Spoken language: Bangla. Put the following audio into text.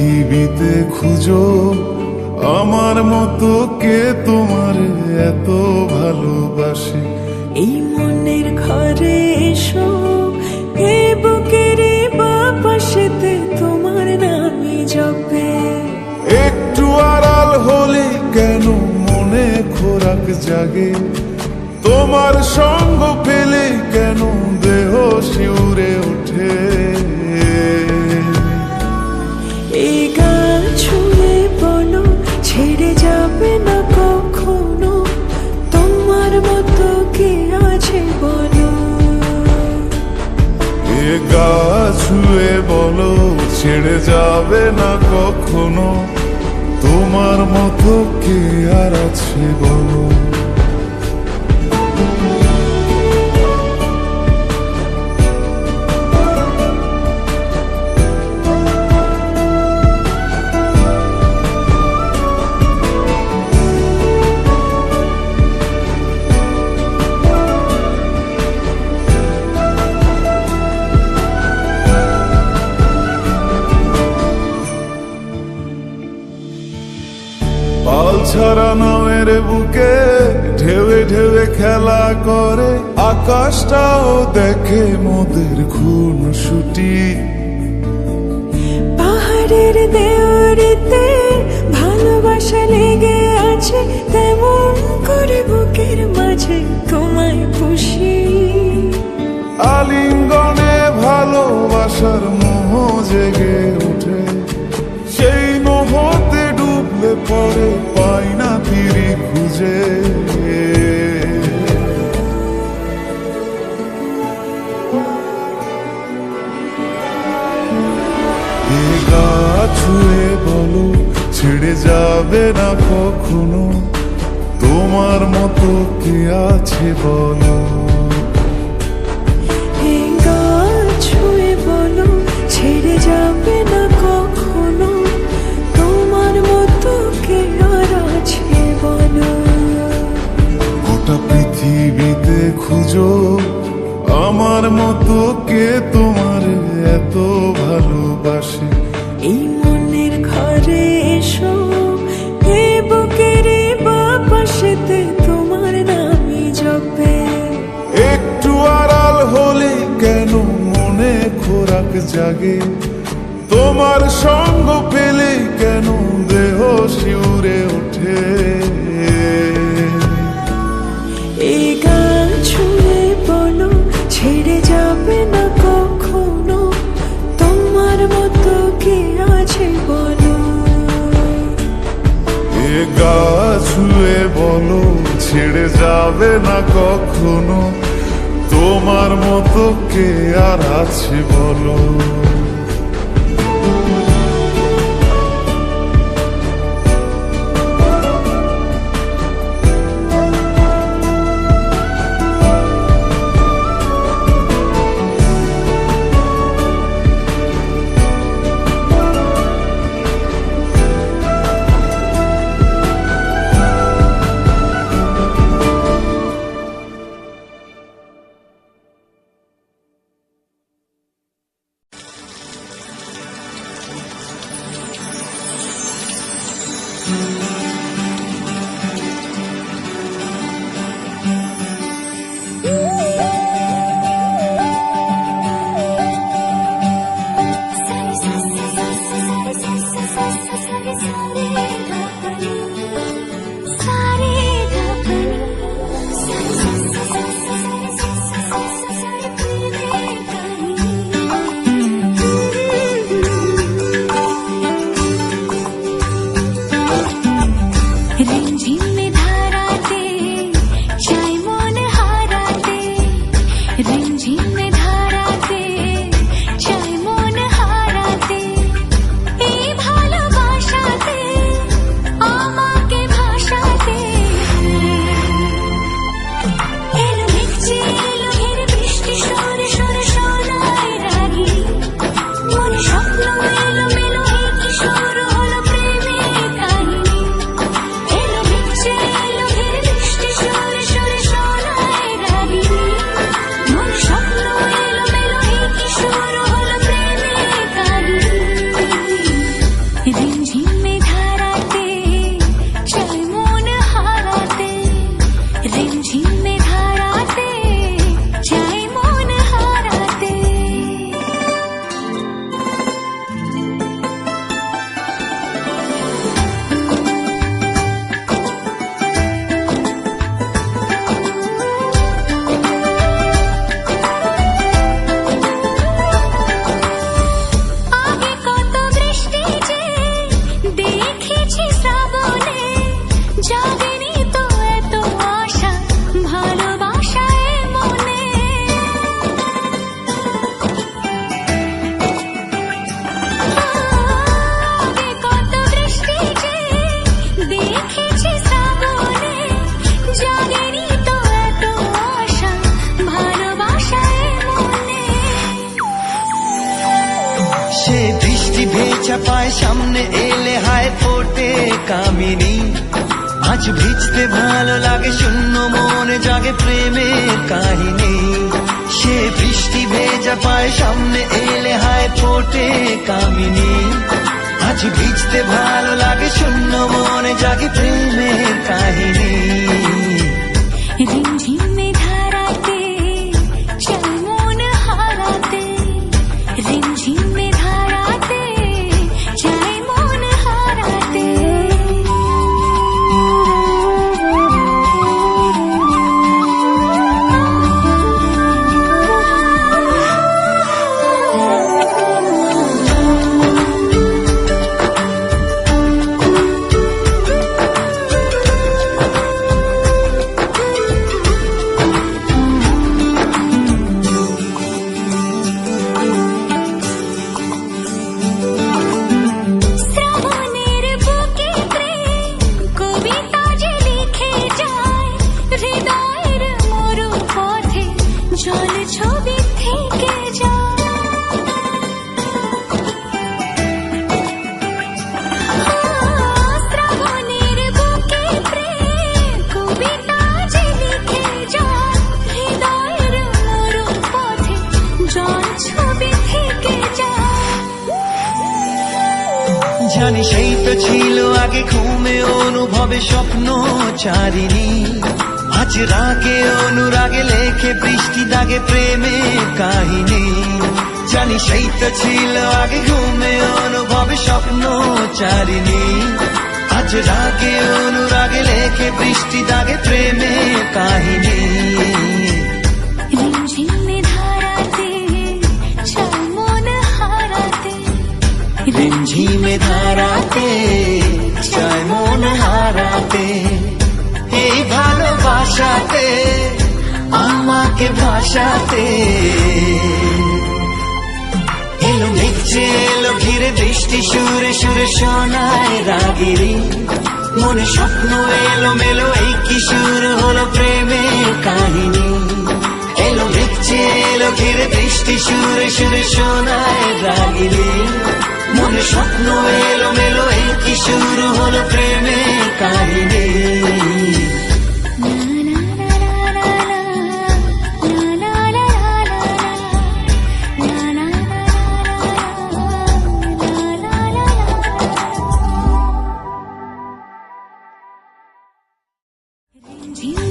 পৃথিবীতে খুঁজো আমার মতো কে তোমার এত ভালোবাসে। এই মনের ঘরে এসো, এ বুকের বাপাশেতে তোমার নামই জপে। একটু আড়াল হলে কেন মনে খোরাক জাগে, তোমার সঙ্গ পেলে কেন দেহ শিউরে ওঠে। এই গান ছুঁয়ে বলো ছেড়ে যাবে না কখনো, তোমার মতো কে আছে বলো। এ গা ছুঁয়ে বলো ছেড়ে যাবে না কখনো, তোমার মতো কে আর আছে বলো। পাল ছাড়া নামের বুকে ঢেউে ঢেউে খেলা করে, আকাশটাও দেখে মোদের খুনসুটি। পাহাড়ের দেওয়ারিতে ভালোবাসা লেগে আছে, তেমন করে বুকের মাঝে তোমায় পুষি। আলিঙ্গনে ভালোবাসার মোহ জেগে ওঠে, সেই মোহতে ডুবলে পরে পাই না ফিরি খুঁজে। এ গা ছুঁয়ে বলো ছেড়ে যাবে না কখনো, তোমার মতো কে আছে বলো। এই গান ছুঁয়ে বলো ছেড়ে যাবে না কখনো, তোমার মতো কে আর আছে বলো। গোটা পৃথিবীতে খুঁজো আমার মতো কে তোমার এত ভালোবাসে। এই মনের ঘরে এসো, এ বুকের বাপাশেতে তোমার নামই জপে। একটু আড়াল হলে কেন মনে খোরাক জাগে, তোমার সঙ্গ পেলে কেন দেহ শিউরে ওঠে। এই গান ছুঁয়ে বলো ছেড়ে যাবে না কখনো, তোমার মতো কে আছে বলো। এ গা ছুঁয়ে বলো ছেড়ে যাবে না কখনো, তোমার মতো কে আর আছে বলো। পায় সামনে এলে হায় ফোটে কামিনী। আজ ভিজতে ভালো লাগে শূন্য মনে জাগে প্রেমের কাহিনী। সে বৃষ্টি ভেজা পায় সামনে এলে হায় ফোটে কামিনী। আজ ভিজতে ভালো লাগে শূন্য মনে জাগে প্রেমের কাহিনী। রিমঝিমে ধারাতে চাই মন হারাতে, রিমঝিমে ধারাতে চাই মন হারাতে। শ্রাবণের বুকে প্রেম কবিতা যে লিখে যায়, হৃদয়ের মরু পথে জল ছবি থেকে যায়। শ্রাবণের বুকে প্রেম কবিতা যে লিখে যায়, হৃদয়ের মরু পথে জল ছবি থেকে যায়। জানি সেই তো ছিল আগে ঘুমে অনুভবে স্বপ্ন চারিণী। আজ রাগে অনুরাগে লেখে বৃষ্টি দাগে প্রেমের কাহিনী। জানি সেই তো ছিল আগে ঘুমে অনুভবে স্বপ্ন চারিণী। আজ রাগে অনুরাগে লেখে বৃষ্টি দাগে প্রেমের কাহিনী। রিমঝিমে ধারাতে চাই মন হারাতে, রিমঝিমে ধারাতে চায় মন হারাতে। এই ভালোবাসাতে আমাকে ভাসাতে। এলো মেঘে এলো ঘিরে বৃষ্টি সুরে সুরে শোনায় রাগিনী। মনে স্বপ্ন এলো মেলো এই কিশোর হলো প্রেমের কাহিনী। এলো মেঘে এলো ঘিরে বৃষ্টি সুরে সুরে শোনায় রাগিনী। মনে স্বপ্ন এলো মেলো এই কিশোর হলো প্রেমের কাহিনী। রিমঝিমে